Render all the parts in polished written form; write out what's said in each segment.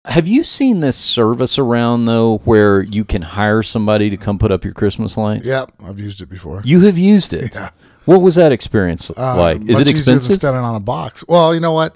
Have you seen this service around, though, where you can hire somebody to come put up your Christmas lights? Yep, I've used it before. You have used it? Yeah. What was that experience like? Is much it easier than expensive? standing on a box. Well, you know what?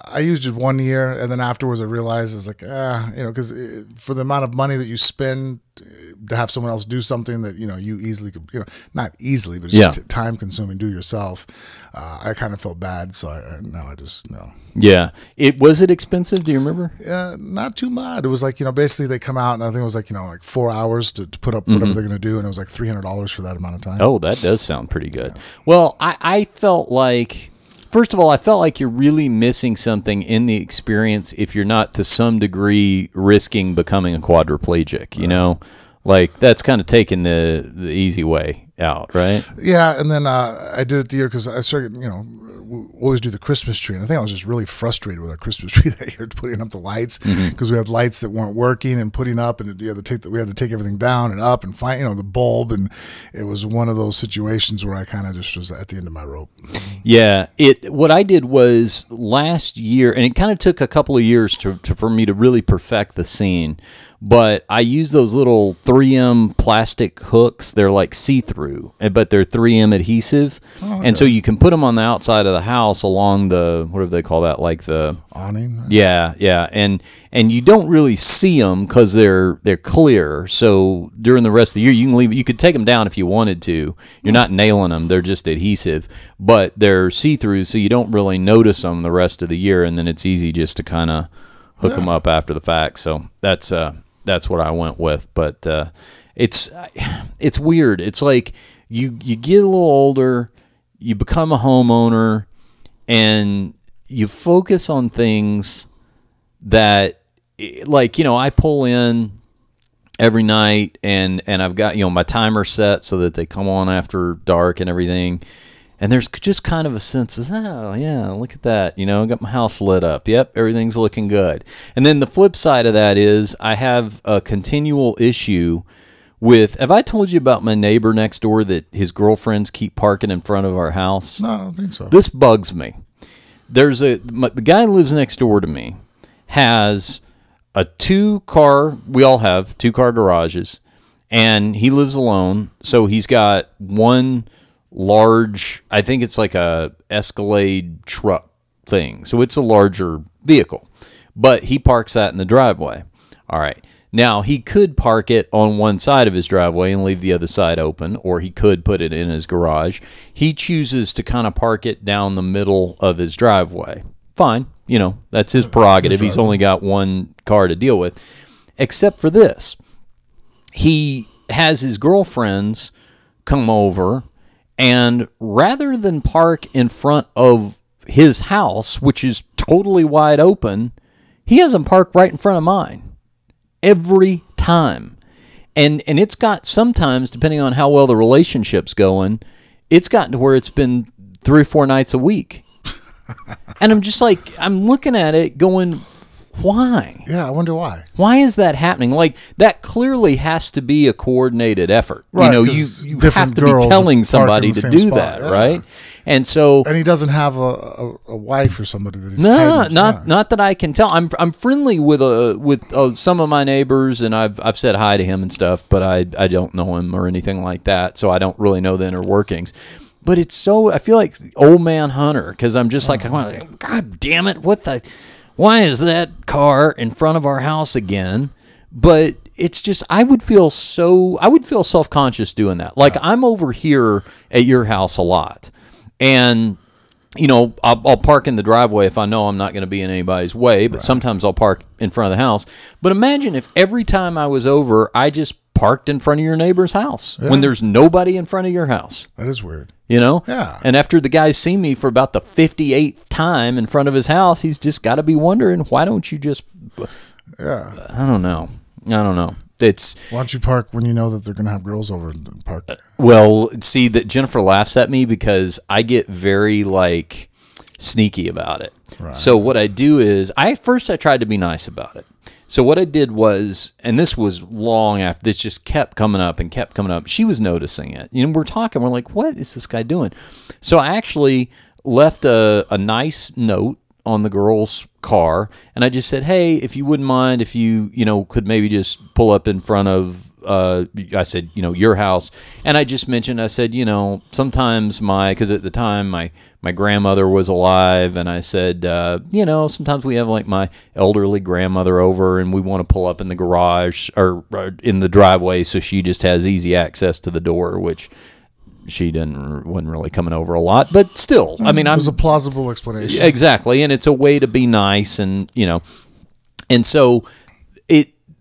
I used it 1 year, and then afterwards I realized it's like, because for the amount of money that you spend to have someone else do something that you easily could, not easily, but it's just time consuming, do yourself. I kind of felt bad, so I just no. Yeah, was it expensive? Do you remember? Not too much. It was like basically they come out, and I think it was like like 4 hours to put up whatever they're going to do, and it was like $300 for that amount of time. Oh, that does sound pretty good. Yeah. Well, I felt like. First of all, I felt like you're really missing something in the experience if you're not to some degree risking becoming a quadriplegic, Like that's kind of taking the easy way out, right? Yeah, and then I did it the year because I started, we always do the Christmas tree, and I think I was just really frustrated with our Christmas tree that year, putting up the lights because we had lights that weren't working and putting up, and we had to take everything down and up and find the bulb, and it was one of those situations where I kind of just was at the end of my rope. Yeah, what I did was last year, and it kind of took a couple of years for me to really perfect the scene. But I use those little 3M plastic hooks. They're like see-through, but they're 3M adhesive. Oh, okay. And so you can put them on the outside of the house along the, whatever they call that, like the awning. Yeah. And you don't really see them because they're clear. So during the rest of the year, you can leave. You could take them down if you wanted to. You're not nailing them. They're just adhesive, but they're see-through, so you don't really notice them the rest of the year. And then it's easy just to kind of hook them up after the fact. So that's what I went with, but it's weird. It's like you get a little older, you become a homeowner, and you focus on things that, like, I pull in every night, and I've got my timer set so that they come on after dark and everything. And there's just kind of a sense of, oh, yeah, look at that. I got my house lit up. Yep, everything's looking good. And then the flip side of that is I have a continual issue with, have I told you about my neighbor next door that his girlfriends keep parking in front of our house? No, I don't think so. This bugs me. The guy who lives next door to me has a we all have 2-car garages, and he lives alone, so he's got one large, I think it's like a Escalade truck thing. So it's a larger vehicle, but he parks that in the driveway. All right. Now he could park it on one side of his driveway and leave the other side open, or he could put it in his garage. He chooses to kind of park it down the middle of his driveway. Fine. That's his prerogative. He's only got one car to deal with, except for this. He has his girlfriends come over, and rather than park in front of his house, which is totally wide open, he has them parked right in front of mine every time. And it's got, sometimes, depending on how well the relationship's going, it's gotten to where it's been 3 or 4 nights a week. And I'm just like, I'm looking at it going, why? Yeah, I wonder why. Why is that happening? Like, that clearly has to be a coordinated effort. Right, you have to be telling somebody to do that, right? And so, and he doesn't have a wife or somebody that he's not that I can tell. I'm friendly with some of my neighbors, and I've said hi to him and stuff, but I don't know him or anything like that, so I don't really know the inner workings. But it's so, I feel like old man Hunter, because I'm just like, God damn it, why is that car in front of our house again? But it's just, I would feel self-conscious doing that. Like, I'm over here at your house a lot, and I'll park in the driveway if I know I'm not going to be in anybody's way, but sometimes I'll park in front of the house. But imagine if every time I was over, I just parked in front of your neighbor's house when there's nobody in front of your house. That is weird. Yeah. And after the guy's seen me for about the 58th time in front of his house, he's just got to be wondering, why don't you just... Yeah. I don't know. It's... Why don't you park when you know that they're going to have girls over and park? Well, see, that Jennifer laughs at me because I get very, sneaky about it. Right. So what I do is, I tried to be nice about it. So what I did was, and this was long after, this just kept coming up and kept coming up. She was noticing it. We're talking, we're like, what is this guy doing? So I actually left a nice note on the girl's car, and I just said, hey, if you wouldn't mind, if you could maybe just pull up in front of, I said, your house. And I just mentioned, I said, sometimes because at the time my grandmother was alive, and I said, sometimes we have like my elderly grandmother over, and we want to pull up in the garage or in the driveway, so she just has easy access to the door, which she wasn't really coming over a lot, but still, I mean, it was a plausible explanation. Exactly, and it's a way to be nice, and and so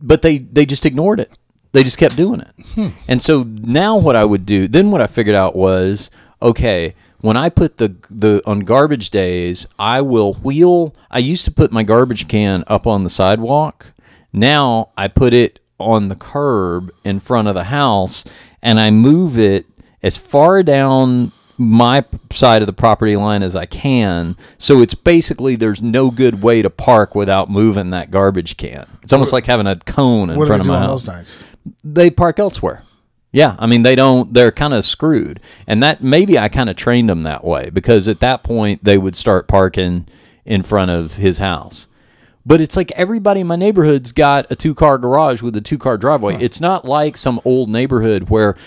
but they just ignored it. They just kept doing it. And so now what I would do, then what I figured out was, okay, when I put on garbage days, I used to put my garbage can up on the sidewalk. Now I put it on the curb in front of the house, and I move it as far down my side of the property line as I can. So it's basically, there's no good way to park without moving that garbage can. It's almost like having a cone in front of my house. What do they do on those nights? They park elsewhere. Yeah, I mean, they're kind of screwed. And that, maybe I kind of trained them that way, because at that point they would start parking in front of his house. But it's like everybody in my neighborhood's got a 2-car garage with a 2-car driveway. It's not like some old neighborhood where,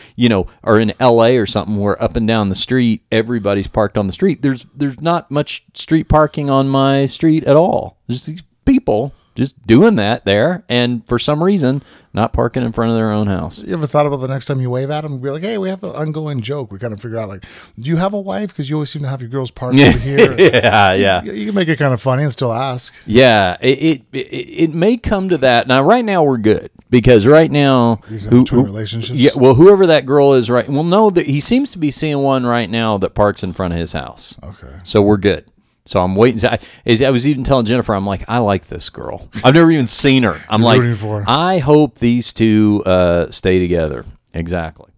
or in LA or something, where up and down the street everybody's parked on the street. There's not much street parking on my street at all. There's these people just doing that there, and for some reason not parking in front of their own house. You ever thought about the next time you wave at them, be like, hey, we have an ongoing joke. We kind of figure out, like, do you have a wife? Because you always seem to have your girls parked over here. Yeah. You can make it kind of funny and still ask. Yeah, it may come to that. Now, right now we're good, because right now, He's in between relationships. Yeah, well, whoever that girl is, right? Well, no, that he seems to be seeing one right now that parks in front of his house. Okay, so we're good. So I'm waiting. I was even telling Jennifer, I'm like, I like this girl. I've never even seen her. I'm You're like, rooting for her. I hope these two stay together. Exactly.